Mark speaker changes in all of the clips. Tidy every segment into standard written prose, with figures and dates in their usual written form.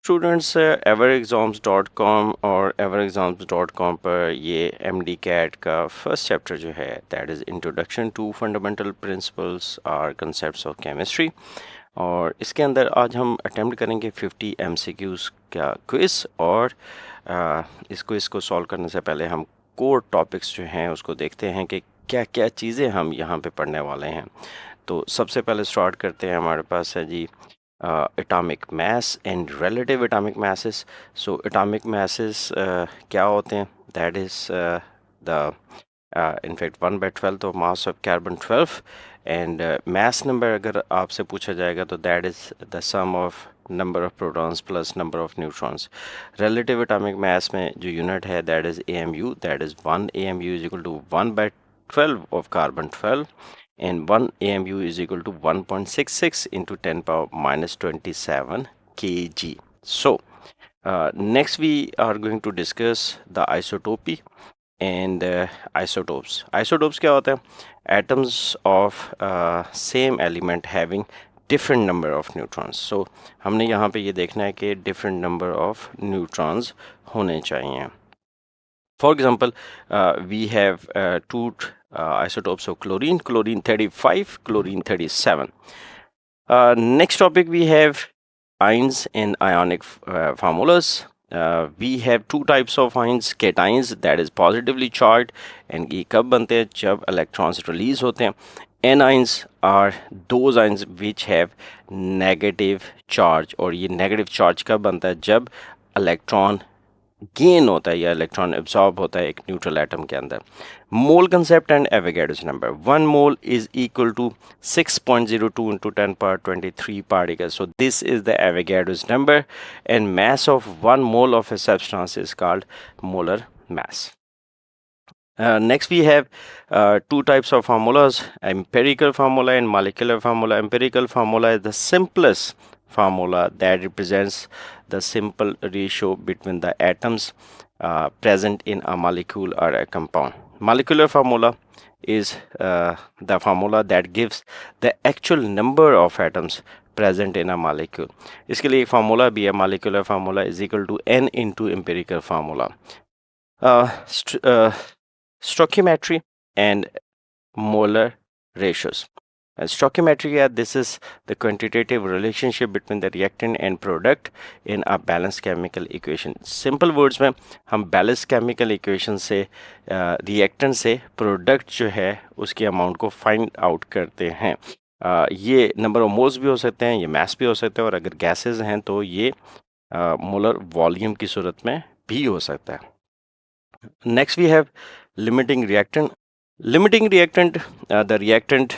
Speaker 1: Students everexams.com और everexams.com पर ये MD CAT का फर्स्ट चैप्टर जो है that is introduction to fundamental principles और कंसेप्ट्स ऑफ केमिस्ट्री, और इसके अंदर आज हम अटेम्प्ट करेंगे 50 MCQs का क्विज़। और इस क्विज़ को सॉल्व करने से पहले हम कोर टॉपिक्स जो हैं उसको देखते हैं कि क्या क्या चीज़ें हम यहाँ पे पढ़ने वाले हैं। तो सबसे पहले स्टार्ट करते हैं, हमारे पास है जी atomic mass and relative atomic masses. So atomic masses क्या होते हैं? That is the in fact 1/12 तो mass of carbon 12 and mass number अगर आपसे पूछा जाएगा तो that is the sum of number of protons plus number of neutrons. Relative atomic mass में जो unit है that is AMU, that is 1 AMU is equal to 1/12 of carbon 12 and 1 AMU is equal to 1.66 into 10 power minus 27 kg. So next we are going to discuss the isotopy and isotopes. Isotopes क्या होता है? Atoms of same element having different number of neutrons. So हमने यहाँ पे ये देखना है कि different number of neutrons होने चाहिए. For example, we have two isotopes of chlorine, chlorine 35, chlorine 37. Next topic we have ions and ionic formulas. We have two types of ions, cations that is positively charged, and ये कब बनते हैं? जब electrons release होते हैं. Anions are those ions which have negative charge, और ये negative charge कब बनता है? जब electron गेन होता है या इलेक्ट्रॉन एब्जॉर्ब होता है एक न्यूट्रल एटम के अंदर. Mole concept and Avogadro's number. 1 mole is equal to 6.02 into 10 power 23 particles. So this is the Avogadro's number, and mass of 1 mole of a substance is called molar mass. Next we have two types of formulas, empirical formula and molecular formula. Empirical formula is the simplest formula that represents the simple ratio between the atoms present in a molecule or a compound. Molecular formula is the formula that gives the actual number of atoms present in a molecule. इसके लिए formula भी है, molecular formula is equal to n into empirical formula. Stoichiometry and molar ratios. Stoichiometry, this is the quantitative relationship between the reactant and product in a balanced chemical equation. Simple words में हम balanced chemical equation से reactant से product जो है उसकी amount को find out करते हैं. ये number of moles भी हो सकते हैं, ये mass भी हो सकते हैं, और अगर gases हैं तो ये molar volume की सूरत में भी हो सकता है. Next we have limiting reactant. Limiting reactant, the reactant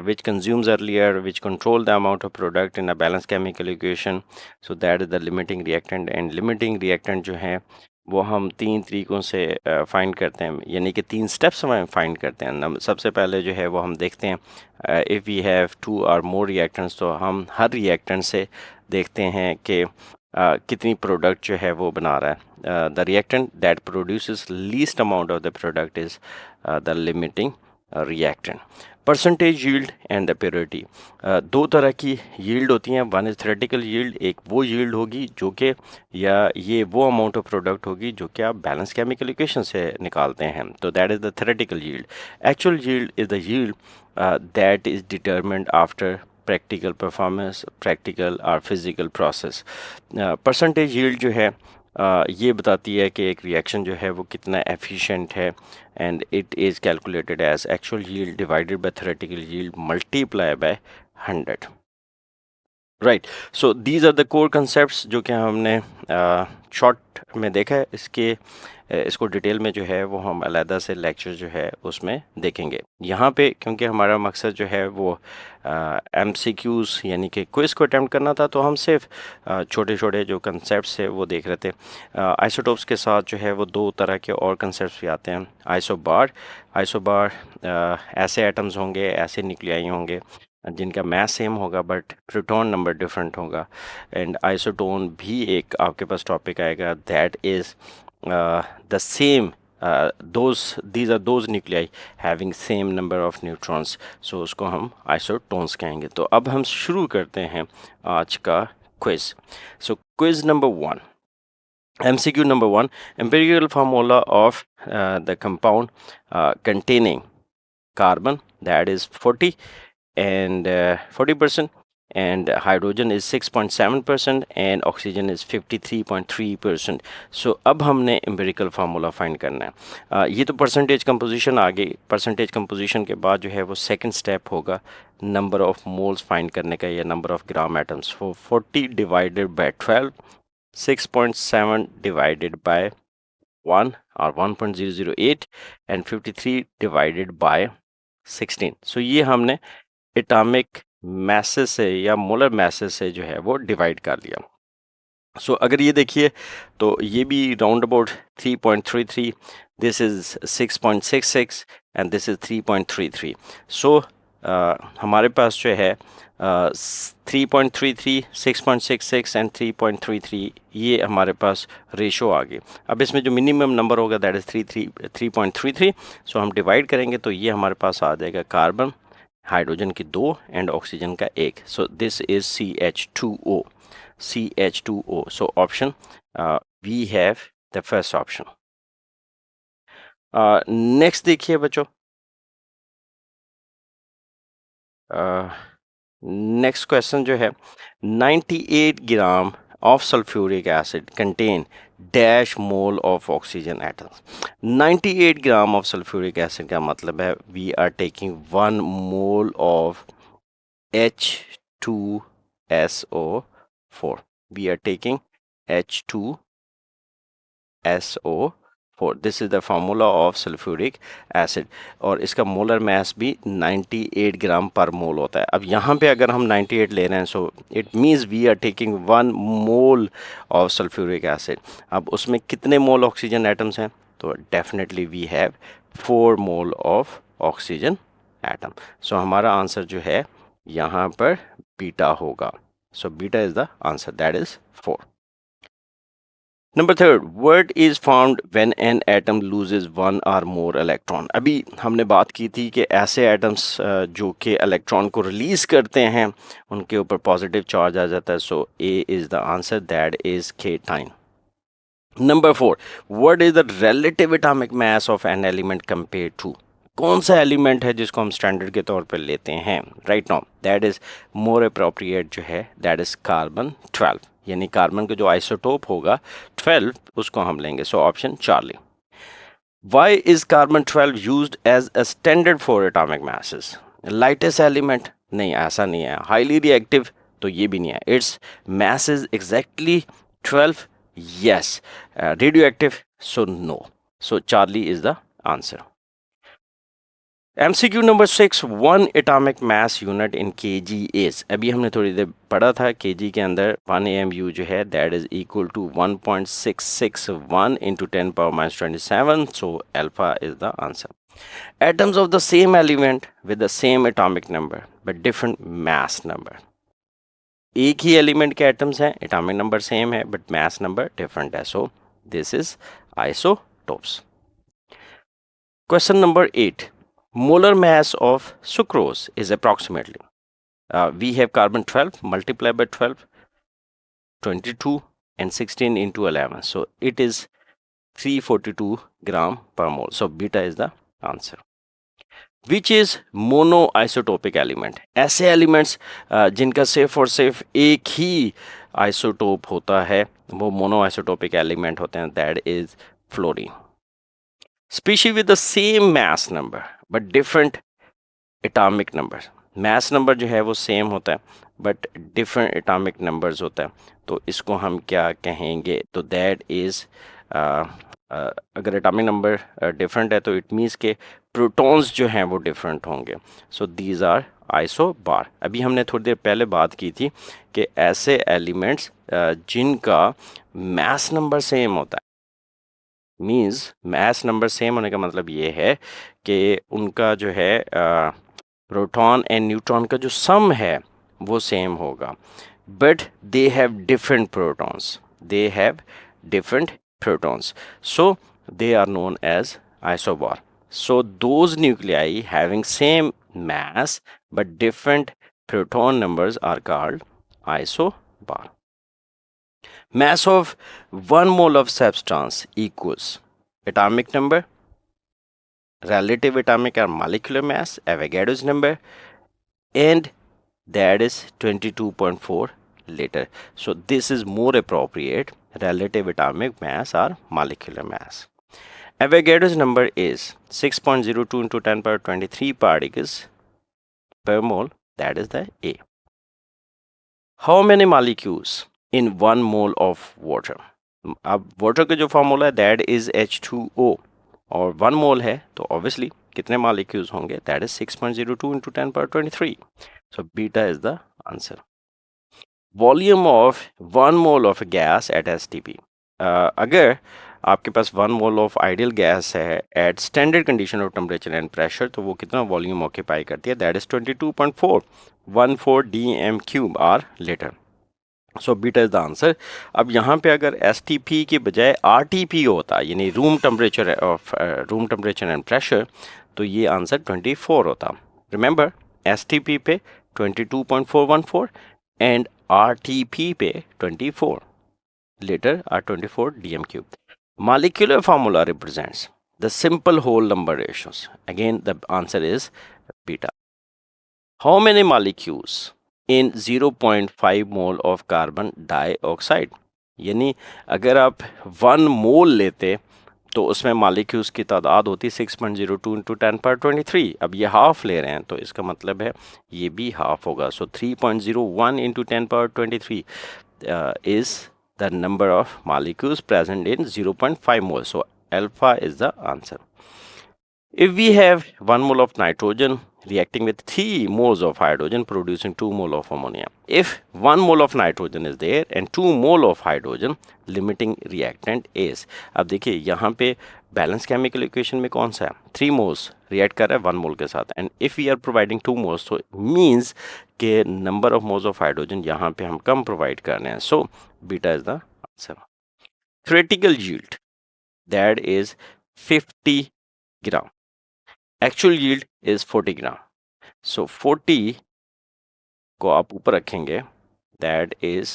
Speaker 1: which consumes earlier, which control the amount of product in a balanced chemical equation. So that is the limiting reactant. And limiting reactant जो है वो हम 3 तरीकों से find करते हैं, यानी कि 3 स्टेप्स में फाइंड करते हैं. सबसे पहले जो है वो हम देखते हैं इफ़ वी हैव 2 और मोर रिएक्टेंट्स, तो हम हर रिएक्टेंट से देखते हैं कि कितनी प्रोडक्ट जो है वो बना रहा है. The reactant that produces least amount of the product is the limiting reactant. Percentage yield and the purity. दो तरह की यील्ड होती हैं. वन इज थ्योरेटिकल यील्ड, एक वो यील्ड होगी जो कि या ये वो अमाउंट ऑफ प्रोडक्ट होगी जो कि आप बैलेंस केमिकल इक्वेशन से निकालते हैं, तो that is the theoretical yield. Actual yield is the yield that is determined after practical performance, practical और फिजिकल प्रोसेस. परसेंटेज यील्ड जो है ये बताती है कि एक रिएक्शन जो है वो कितना एफिशिएंट है, and it is calculated as actual yield divided by theoretical yield multiply by 100. Right. So these are the core concepts जो कि हमने शॉर्ट में देखा है. इसको डिटेल में जो है वो हम अलहदा से लेक्चर जो है उसमें देखेंगे. यहाँ पे क्योंकि हमारा मकसद जो है वो MCQs यानी कि क्विज़ को अटैम्प्ट करना था, तो हम सिर्फ छोटे छोटे जो कंसेप्ट्स है वो देख रहे थे. आइसोटोप्स के साथ जो है वो 2 तरह के और कंसेप्ट्स भी आते हैं. आइसोबार ऐसे एटम्स होंगे, ऐसे न्यूक्लियाई होंगे जिनका मैस सेम होगा बट प्रोटॉन नंबर डिफरेंट होगा. एंड आइसोटोन भी एक आपके पास टॉपिक आएगा, that is the same these are those nuclei having same number of neutrons, so उसको हम isotons कहेंगे. तो अब हम शुरू करते हैं आज का quiz. So quiz number 1. MCQ number 1. Empirical formula of the compound containing carbon, that is 40 and 40%, and hydrogen is 6.7% and oxygen is 53.3%. So अब हमने empirical formula find करना है. ये तो percentage composition आ गई. Percentage composition के बाद जो है वो second step होगा number of moles find करने का या number of gram atoms. For 40 divided by 12, 6.7 divided by 1 or 1.008 and 53 divided by 16. So ये हमने एटॉमिक मैसेज से या मोलर मैसेज से जो है वो डिवाइड कर लिया. सो अगर ये देखिए तो ये भी round about 3.33, this is 6.66 and this is 3.33. सो हमारे पास जो है 3.33, 6.66 एंड 3.33 ये हमारे पास रेशो आ गई. अब इसमें जो मिनिमम नंबर होगा दैट इज 3.33. सो हम डिवाइड करेंगे तो ये हमारे पास आ जाएगा कार्बन, हाइड्रोजन की 2 एंड ऑक्सीजन का 1. So this is CH2O. CH2O. So option we have the first option. Next देखिए बच्चों, नेक्स्ट क्वेश्चन जो है 98 gram of sulphuric acid contain dash mole of oxygen atoms. 98 gram of sulphuric acid का मतलब है we are taking 1 mole of H2SO4. We are taking H2SO4. This is the formula of sulphuric acid और इसका molar mass भी 98 ग्राम पर मोल होता है. अब यहाँ पे अगर हम 98 ले रहे हैं so it means we are taking 1 mole of sulphuric acid. अब उसमें कितने मोल ऑक्सीजन एटम्स हैं? तो definitely we have 4 mole of oxygen atom. So हमारा आंसर जो है यहाँ पर बीटा होगा. So beta is the answer, that is 4. Number 3, what is formed when an atom loses 1 or more electron. अभी हमने बात की थी कि ऐसे एटम्स जो कि इलेक्ट्रॉन को रिलीज करते हैं उनके ऊपर पॉजिटिव चार्ज आ जाता है. So A is the answer, that is cation. Number 4, what is the relative atomic mass of an element compared to. कौन सा एलिमेंट है जिसको हम स्टैंडर्ड के तौर पर लेते हैं right now? That is more appropriate जो है दैट इज कार्बन 12, यानी कार्बन का जो आइसोटोप होगा 12 उसको हम लेंगे. So option Charlie. Why is carbon 12 used as a standard for atomic masses. Lightest element? नहीं, ऐसा नहीं है. Highly reactive? तो ये भी नहीं है. Its mass is exactly 12. Yes. Radioactive? So no. So Charlie is the answer. MCQ number 6, 1 atomic mass unit in kg is. अभी हमने थोड़ी देर पढ़ा था kg के अंदर 1 AMU जो है that is equal to 1.661 into 10 power minus 27. So alpha is the answer. Atoms of the same element with the same atomic number but different mass number. एक ही एलिमेंट के एटम्स हैं, एटॉमिक नंबर सेम है but mass number different है. So this is isotopes. Question number 8, molar mass of sucrose is approximately, we have carbon 12 multiplied by 12, 22 and 16 into 11. So it is 342 gram per mole. So beta is the answer. Which is monoisotopic element. ऐसे elements जिनका सिर्फ और सिर्फ एक ही isotope होता है वो monoisotopic element होते हैं. That is fluorine. Species with the same mass number but different atomic number. Mass number जो है वो सेम होता है बट डिफरेंट एटॉमिक नंबर्स होता है. तो इसको हम क्या कहेंगे? तो दैट इज़ अगर एटॉमिक नंबर डिफरेंट है तो इट मीन्स के प्रोटॉन्स जो हैं वो डिफरेंट होंगे. So these are isobar. अभी हमने थोड़ी देर पहले बात की थी कि ऐसे एलिमेंट्स जिनका मास नंबर सेम होता है, मीन्स मास नंबर सेम होने का मतलब ये है कि उनका जो है प्रोटॉन एंड न्यूट्रॉन का जो सम है वो सेम होगा but they have different protons. They have different protons. So they are known as isobar. So those nuclei having same mass but different proton numbers are called isobar. Mass of 1 mole of substance equals atomic number, relative atomic or molecular mass, Avogadro's number, and that is 22.4 liter. So this is more appropriate, relative atomic mass or molecular mass. Avogadro's number is 6.02 into 10 power 23 particles per mole, that is the A. How many molecules in 1 mole of water? अब water का जो formula है that is H2O और 1 मोल है तो obviously कितने molecules होंगे, that is 6.02 into 10 power 23. So beta is the answer. Volume of 1 mole of gas at STP. अगर आपके पास 1 मोल ऑफ आइडियल गैस है at standard condition of temperature and pressure, तो वो कितना वॉल्यूम ऑक्यूपाई करती है, that is 22.414 dm³ or litre. So beta is the answer. अब यहाँ पे अगर STP की बजाय RTP होता यानी रूम टेम्परेचर एंड प्रेशर, तो ये आंसर 24 होता. रिमेंबर STP पे 22.414 एंड RTP पे 24 litre or 24 dm³. Molecular formula represents the simple whole number ratios. Again the answer is beta. How many molecules in 0.5 mole of carbon dioxide? यानी अगर आप 1 मोल लेते तो उसमें मॉलिक्यूल्स की तादाद होती 6.02 into 10 power 23. अब ये हाफ ले रहे हैं तो इसका मतलब है ये भी हाफ होगा. सो 3.01 into 10 power 23 is the number of molecules present in 0.5 mole. So alpha is the answer. If we have 1 mole of nitrogen reacting with 3 moles of hydrogen producing 2 mole of ammonia. If 1 mole of nitrogen is there and 2 mole of hydrogen, limiting reactant is. अब देखिए यहाँ पे balance chemical equation में कौन सा है, 3 moles react कर रहा है 1 मोल के साथ, and if we are providing 2 moles तो मीन्स के number of moles of hydrogen यहाँ पे हम कम प्रोवाइड कर रहे हैं. So beta is the answer. Theoretical yield, that is 50 gram. Actual yield is 40 gram. So 40 को आप ऊपर रखेंगे, that is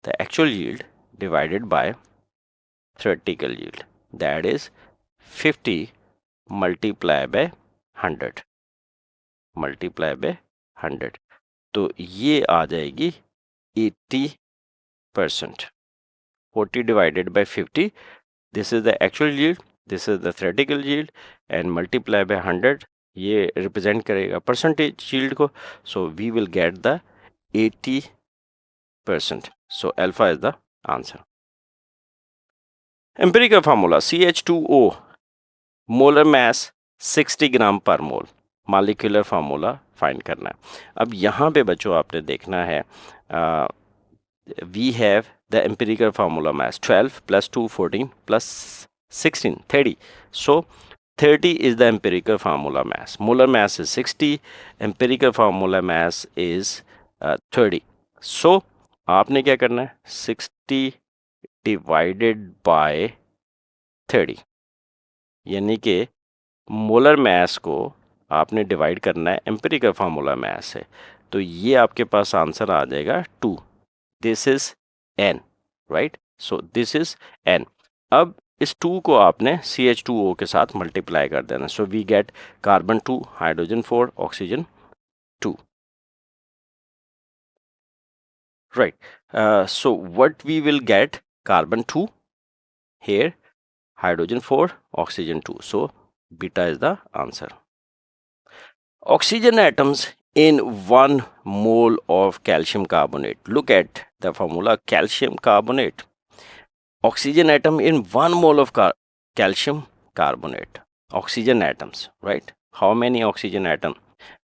Speaker 1: the actual yield divided by theoretical yield, that is 50 multiplied by 100 multiplied by 100. तो ये आ जाएगी 80%. 40 divided by 50, this is the actual yield, this is the theoretical yield, and multiply by 100, ये represent करेगा percentage yield को. So we will get the 80%. So alpha is the answer. Empirical formula CH2O, molar mass 60 ग्राम पर मोल. Molecular formula find करना है. अब यहाँ पे बच्चों आपने देखना है, we have the empirical formula mass 12 plus 2 14 plus 16 30. So 30 is the empirical formula mass. Molar mass is 60, empirical formula mass is 30. So आपने क्या करना है, 60 divided by 30, यानी कि मोलर मास को आपने डिवाइड करना है एम्पिरिकल फार्मूला मास से, तो ये आपके पास आंसर आ जाएगा 2. This is n, right. So this is n. अब इस 2 को आपने CH2O के साथ मल्टीप्लाई कर देना. So we get carbon 2, hydrogen 4, oxygen 2, right. So what we will get, carbon 2 here, hydrogen 4, oxygen 2. So beta is the answer. Oxygen atoms in 1 mole of calcium carbonate. Look at the formula, calcium carbonate. Oxygen atom in 1 mole of calcium carbonate. Oxygen atoms, right? How many oxygen atom?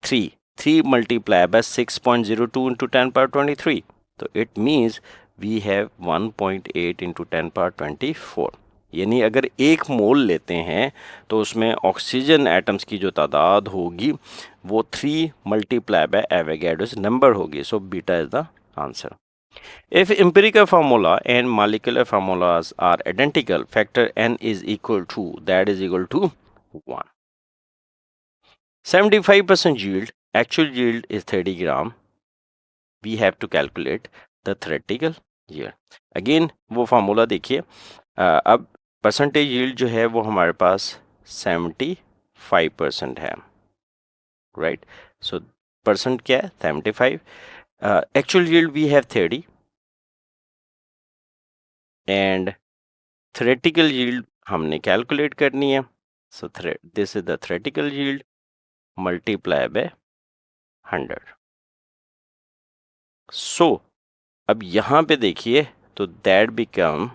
Speaker 1: 3. 3 multiplied by 6.02 into 10 power 23. So it means we have 1.8 into 10 power 24. यानी अगर 1 मोल लेते हैं तो उसमें oxygen atoms की जो तादाद होगी वो 3 multiplied by Avogadro's number होगी. So beta is the answer. If empirical formula and molecular formulas are identical, factor n is equal to, that is equal to 1. 75% yield, actual yield is 30 gram. We have to calculate the theoretical yield. Again वो formula देखिए, अब percentage yield जो है वो हमारे पास 75% है, right. सो percent क्या है 75, actual yield we have 30 and theoretical yield हमने कैलकुलेट करनी है। So this is the theoretical yield multiply by 100। So अब यहां पे देखिए तो that become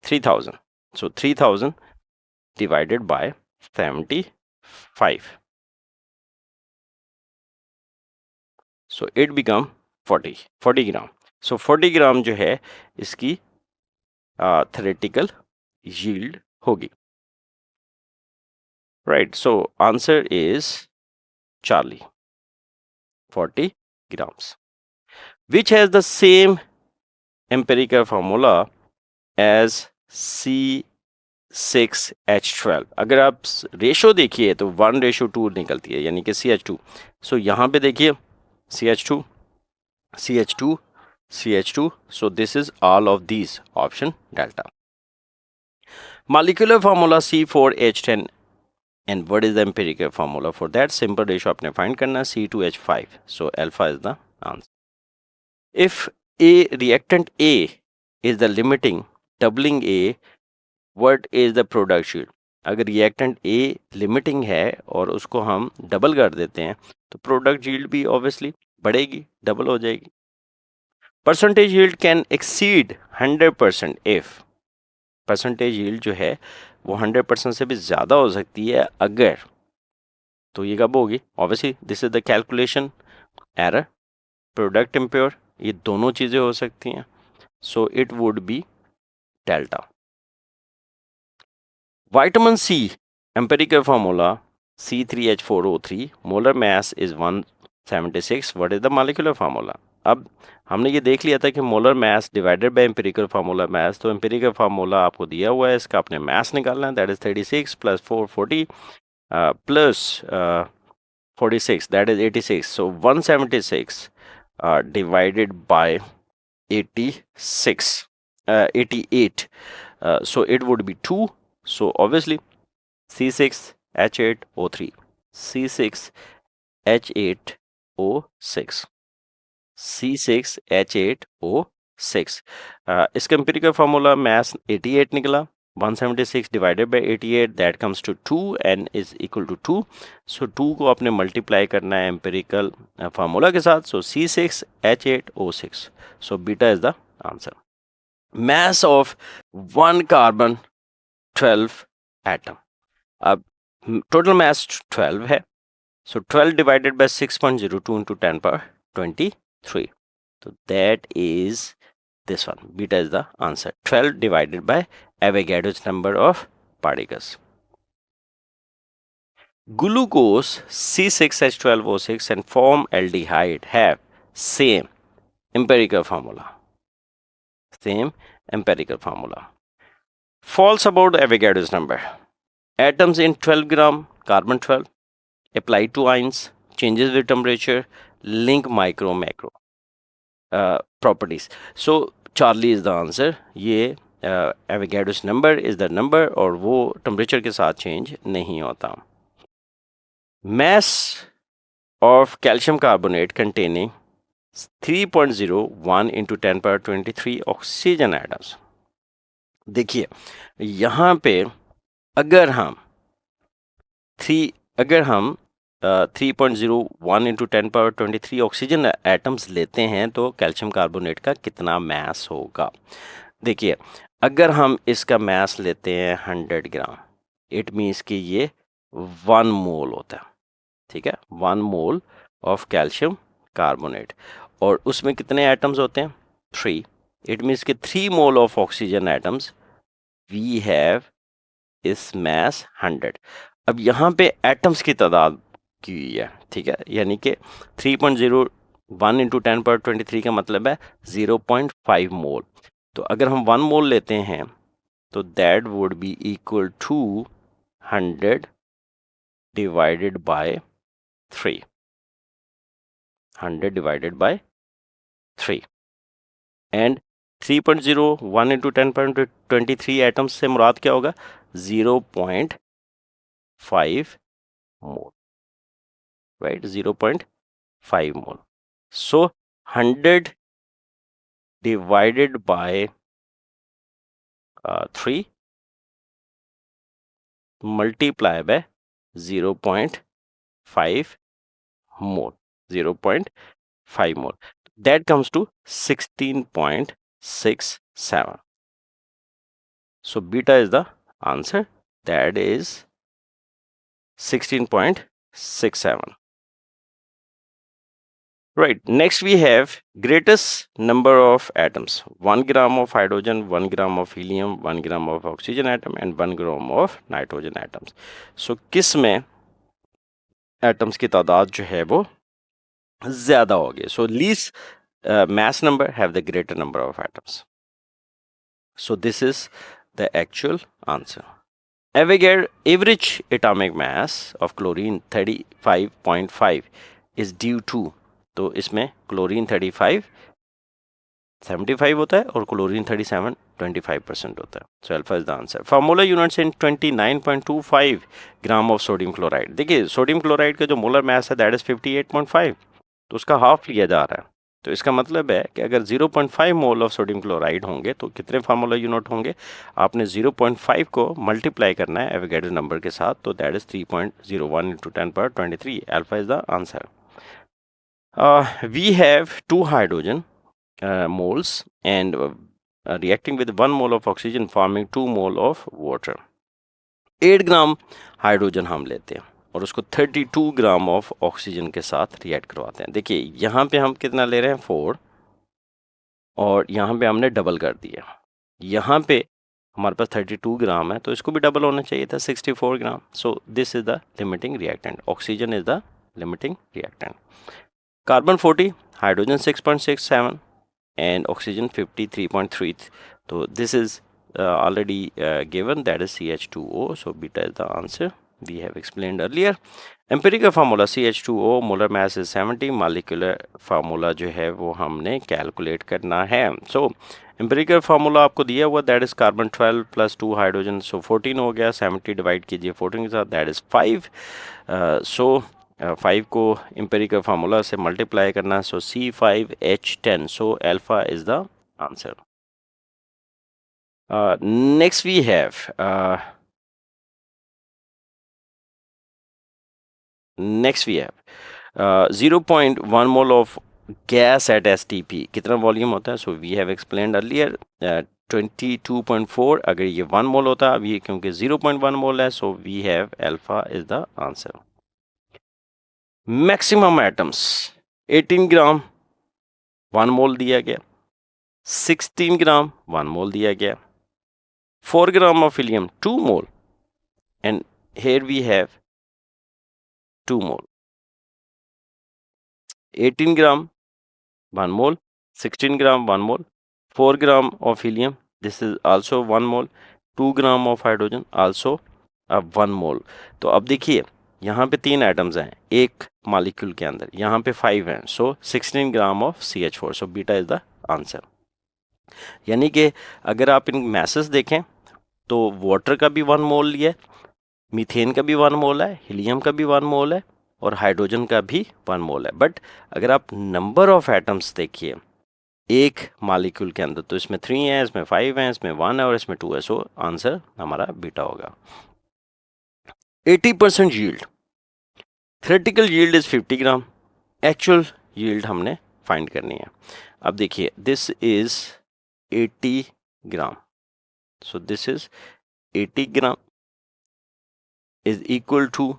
Speaker 1: 3000। So 3000 divided by 75, so it become 40 gram. So 40 gram जो है इसकी थ्योरेटिकल यील्ड होगी, right. So answer is 40 grams, which has the same empirical formula as C6H12। अगर आप रेशो देखिए तो 1:2 निकलती है, यानी कि CH2। सो यहाँ पे देखिए CH2, CH2, CH2, so this is all of these, option delta। Molecular formula C4H10, and what is the empirical formula for that? Simple ratio आपने find करना है C2H5, so alpha is the answer। If a reactant A is the limiting doubling A, what is the product yield? अगर reactant A limiting है और उसको हम double कर देते हैं तो प्रोडक्ट यील्ड भी ऑब्वियसली बढ़ेगी, डबल हो जाएगी। Percentage yield can exceed 100% if, percentage yield जो है वो 100% से भी ज़्यादा हो सकती है अगर, तो ये कब होगी? Obviously this is the calculation error, product impure, ये दोनों चीज़ें हो सकती हैं। So it would be delta. Vitamin C, empirical formula C3H4O3, molar mass is 176, what is the molecular formula? अब हमने ये देख लिया था कि molar mass divided by empirical formula mass, तो एम्पिरिकल फार्मूला आपको दिया हुआ है, इसका आपने मास निकालना है, that is 36 plus 4 40 plus 46 that is 86, so 176 divided bye 86 88, so it would be 2, so obviously C6H8O3, C6H8O6, C6H8O6, इसका एम्पिरिकल फार्मूला मास 88 निकला, 176 divided by 88 that comes to 2 and is equal to 2, so 2 को आपने multiply करना है empirical formula के साथ, सो C6H8O6, so beta is the answer. mass of one carbon 12 atom, अब total mass 12 है, सो 12 डिवाइडेड बाय 6.02 into 10 power 23, तो that is this one, beta is the answer, 12 divided by Avogadro's number of particles। Glucose C6H12O6 and formaldehyde have same empirical formula, same empirical formula। False about Avogadro's number, atoms in 12 gram carbon 12, apply to ions, changes with temperature, link micro macro properties, so Charlie is the answer। ये Avogadro's number is the number और वो temperature के साथ change नहीं होता। mass of calcium carbonate containing 3.01 into 10 power 23 oxygen atoms, देखिए यहाँ पे अगर हम 3.01 इंटू 10 पावर 23 ऑक्सीजन एटम्स लेते हैं तो कैल्शियम कार्बोनेट का कितना मास होगा? देखिए अगर हम इसका मास लेते हैं 100 ग्राम, इट मीन्स कि ये 1 मोल होता है, ठीक है, 1 मोल ऑफ कैल्शियम कार्बोनेट, और उसमें कितने एटम्स होते हैं? 3, इट मीन्स कि 3 mole of oxygen atoms we have इस मास 100। अब यहाँ पे एटम्स की तादाद की हुई है, ठीक है, यानी कि 3.01 इंटू 10 पावर 23 का मतलब है 0.5 मोल, तो अगर हम 1 मोल लेते हैं तो that would be equal to 100 divided by 3, 100 divided by 3, and 3.01 into 10.23 atoms से मुराद क्या होगा? 0.5 mole, right, 0.5 mole. So 100 divided by 3 multiply by 0.5 mole, 0.5 mole. That comes to 16.67. So beta is the answer. That is 16.67. Right. Next we have greatest number of atoms. 1 gram of hydrogen, 1 gram of helium, 1 gram of oxygen atom and 1 gram of nitrogen atoms. So किस में atoms की तादाद जो है वो ज़्यादा होगी? So least mass number have the greater number of atoms. So this is the actual answer. Average atomic mass of chlorine 35.5 is due to, तो इसमें क्लोरीन 35 75 होता है और क्लोरीन 37 25% होता है. So alpha is the answer. Formula units in 29.25 gram of sodium chloride. देखिए sodium chloride का जो मोलर मास है दैट इज 58.5, तो उसका हाफ लिया जा रहा है. तो इसका मतलब है कि अगर 0.5 मोल ऑफ सोडियम क्लोराइड होंगे तो कितने फार्मूला यूनिट होंगे? आपने 0.5 को मल्टीप्लाई करना है एवोगैड्रो नंबर के साथ, तो that is 3.01 into 10^23. Alpha is the answer. We have 2 hydrogen moles and reacting with 1 mole of oxygen forming 2 mole of water. 8 gram hydrogen हम लेते हैं और उसको 32 ग्राम ऑफ ऑक्सीजन के साथ रिएक्ट करवाते हैं. देखिए यहाँ पे हम कितना ले रहे हैं? 4, और यहाँ पे हमने डबल कर दिया. यहाँ पे हमारे पास 32 ग्राम है तो इसको भी डबल होना चाहिए था, 64 gram. So this is the limiting reactant. Oxygen is the limiting reactant. Carbon 40, hydrogen 6.67 and oxygen 53.3. So this is already given, that is CH2O. So beta is the answer. We have explained earlier. Empirical formula CH2O molar mass is 70. Molecular formula जो है वो हमने calculate करना है. So empirical formula आपको दिया हुआ, that is carbon 12 plus 2 hydrogen, so 14 हो गया. 70 divide कीजिए 14 के साथ, that is 5. So 5 को empirical formula से multiply करना, so C5H10. So alpha is the answer. Next we have 0.1 mole of gas at STP. कितना वॉल्यूम होता है? So we have explained earlier 22.4. अगर ये 1 मोल होता, अब ये क्योंकि 0.1 मोल है, so we have alpha is the answer. Maximum atoms 18 ग्राम 1 मोल दिया गया, 16 ग्राम 1 मोल दिया गया, 4 gram of helium 2 mole, and here we have 2 mole. 18 gram 1 mole, 16 gram 1 mole, 4 gram of helium, this is also 1 mole, 2 gram of hydrogen also 1 मोल. तो अब देखिए यहाँ पे 3 atoms हैं एक मॉलिक्यूल के अंदर, यहाँ पे 5 हैं, सो 16 gram of CH4. So beta is the answer. यानी कि अगर आप इन मैसेस देखें तो वाटर का भी 1 मोल लिया है, मीथेन का भी 1 मोल है, हीलियम का भी 1 मोल है और हाइड्रोजन का भी 1 मोल है. बट अगर आप नंबर ऑफ एटम्स देखिए एक मॉलिक्यूल के अंदर, तो इसमें 3 है, इसमें 5 है, इसमें 1 है और इसमें 2 है. सो आंसर हमारा बीटा होगा. 80% yield. Theoretical yield is 50 gram. Actual yield हमने फाइंड करनी है. अब देखिए this is 80 gram. So this is 80 gram is equal to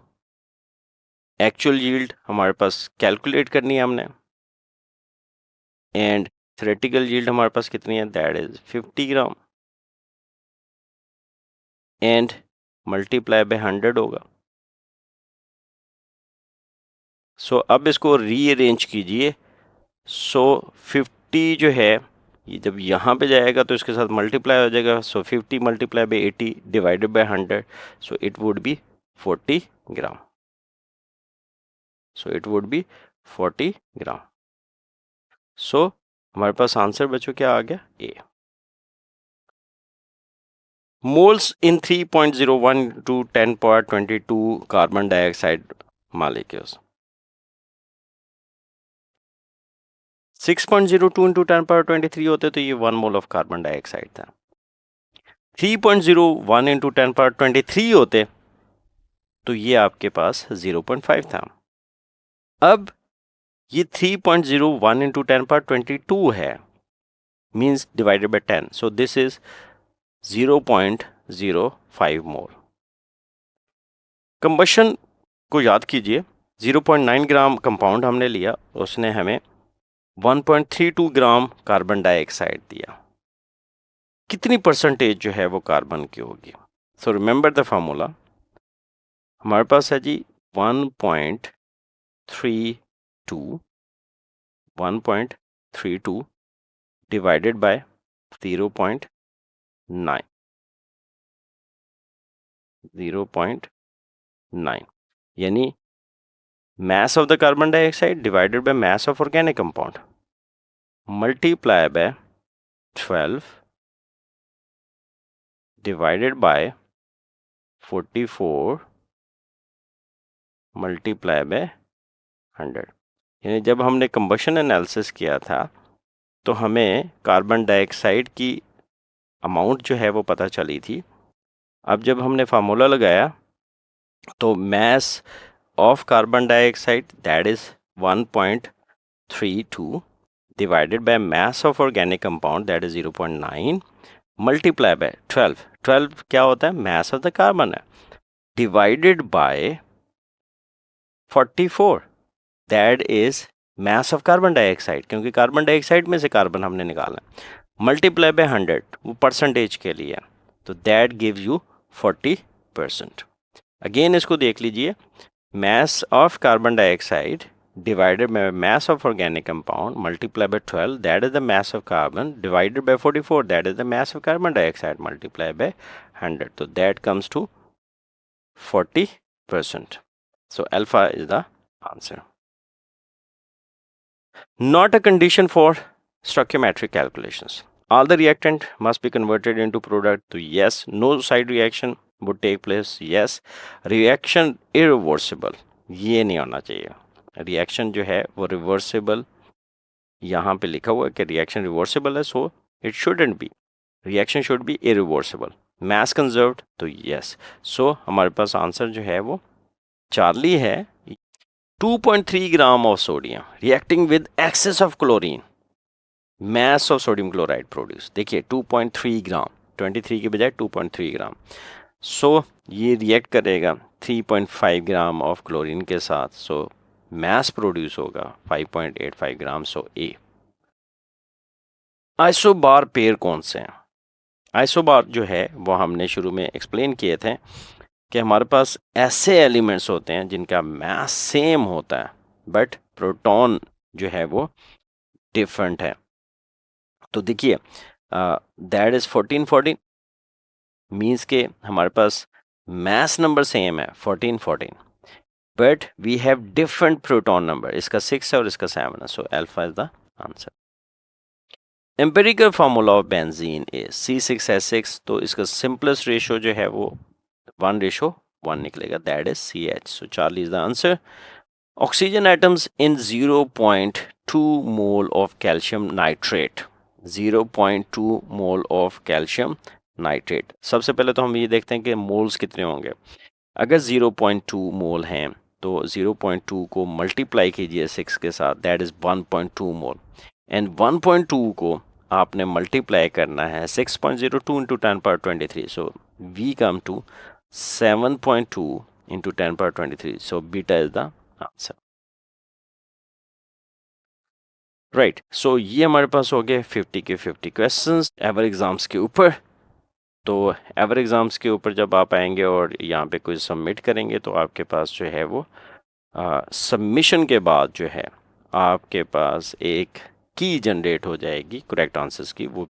Speaker 1: actual yield हमारे पास कैलकुलेट करनी है हमने, एंड थ्योरेटिकल यील्ड हमारे पास कितनी है? That is 50 gram and multiply by 100 होगा. सो अब इसको रीअरेंज कीजिए. सो 50 जो है ये जब यहाँ पे जाएगा तो इसके साथ मल्टीप्लाई हो जाएगा. सो 50 multiply by 80 divided by 100, so it would be 40 gram. So it would be 40 gram. So हमारे पास आंसर बच्चों क्या आ गया, A. Moles in 3.01 to 10^22 carbon dioxide molecules. 6.02 into 10^23 होते तो ये 1 मोल ऑफ कार्बन डाइऑक्साइड था। 3.01 into 10^23 होते तो ये आपके पास 0.5 था। अब ये 3.01 into 10^22 है, means divided by 10, so this is 0.05 mole. Combustion को याद कीजिए, 0.9 ग्राम कंपाउंड हमने लिया, उसने हमें 1.32 ग्राम कार्बन डाइऑक्साइड दिया। कितनी परसेंटेज जो है वो कार्बन की होगी? सो रिमेंबर द फॉर्मूला, हमारे पास है जी 1.32 डिवाइडेड बाय 0.9 यानी mass of the carbon dioxide divided by mass of organic compound multiply by 12 divided by 44 multiply by 100। यानी जब हमने कंबशन एनालिसिस किया था तो हमें कार्बन डाइऑक्साइड की अमाउंट जो है वो पता चली थी। अब जब हमने फार्मूला लगाया तो mass of carbon dioxide that is 1.32 divided by mass of organic compound that is 0.9 multiply by 12 क्या होता है, mass of the carbon है, divided by 44 that is mass of carbon dioxide, क्योंकि कार्बन डाइऑक्साइड में से carbon हमने निकालना है, मल्टीप्लाई बाय 100 वो परसेंटेज के लिए, तो दैट गिव यू 40%। अगेन इसको देख लीजिए, mass of carbon dioxide divided by mass of organic compound multiplied by 12 that is the mass of carbon divided by 44 that is the mass of carbon dioxide multiplied by 100, so that comes to 40%. So alpha is the answer. Not a condition for stoichiometric calculations. All the reactant must be converted into product. So yes, no side reaction would take place. Yes, reaction irreversible. ये नहीं होना चाहिए। Reaction जो है वो reversible, यहाँ पे लिखा हुआ है कि रिएक्शन रिवर्सिबल है, so it shouldn't be, reaction should be irreversible. Mass conserved, तो यस, सो हमारे पास आंसर जो है वो चार्ली है। 2.3 gram of sodium reacting with excess of chlorine, mass of sodium chloride produce. देखिए 2.3 ग्राम, 23 के बजाय 2.3 ग्राम, सो ये रिएक्ट करेगा 3.5 ग्राम ऑफ क्लोरीन के साथ, सो mass प्रोड्यूस होगा 5.85 ग्राम, सो ए। आइसोबार पेयर कौन से हैं? आइसोबार जो है वो हमने शुरू में एक्सप्लेन किए थे कि हमारे पास ऐसे एलिमेंट्स होते हैं जिनका मास सेम होता है बट प्रोटॉन जो है वो डिफरेंट है। तो देखिए दैट इज 1414 मीन्स के हमारे पास मास नंबर सेम है 1414 but we have different proton number, इसका 6 है और इसका 7 है, so alpha is the answer. Empirical formula of benzene is C6H6, तो इसका सिंपलेस्ट रेशियो जो है वो 1:1 निकलेगा, that is CH, so Charlie is the answer. Oxygen atoms in 0.2 mole of calcium nitrate, 0.2 mole of calcium nitrate. सबसे पहले तो हम ये देखते हैं कि मोल्स कितने होंगे। अगर 0.2 मोल हैं तो 0.2 को मल्टीप्लाई कीजिए 6 के साथ, दैट इज 1.2 मोल, एंड 1.2 को आपने मल्टीप्लाई करना है 6.02 into 10^23, so we come to 7.2 into 10^23, so beta is the answer. Right, so ये हमारे पास हो गए 50 के 50 क्वेश्चंस एवर एग्जाम्स के ऊपर। तो एवर एग्जाम्स के ऊपर जब आप आएंगे और यहाँ पे कुछ सबमिट करेंगे तो आपके पास जो है वो सबमिशन के बाद जो है आपके पास एक की जनरेट हो जाएगी करेक्ट आंसर्स की, वो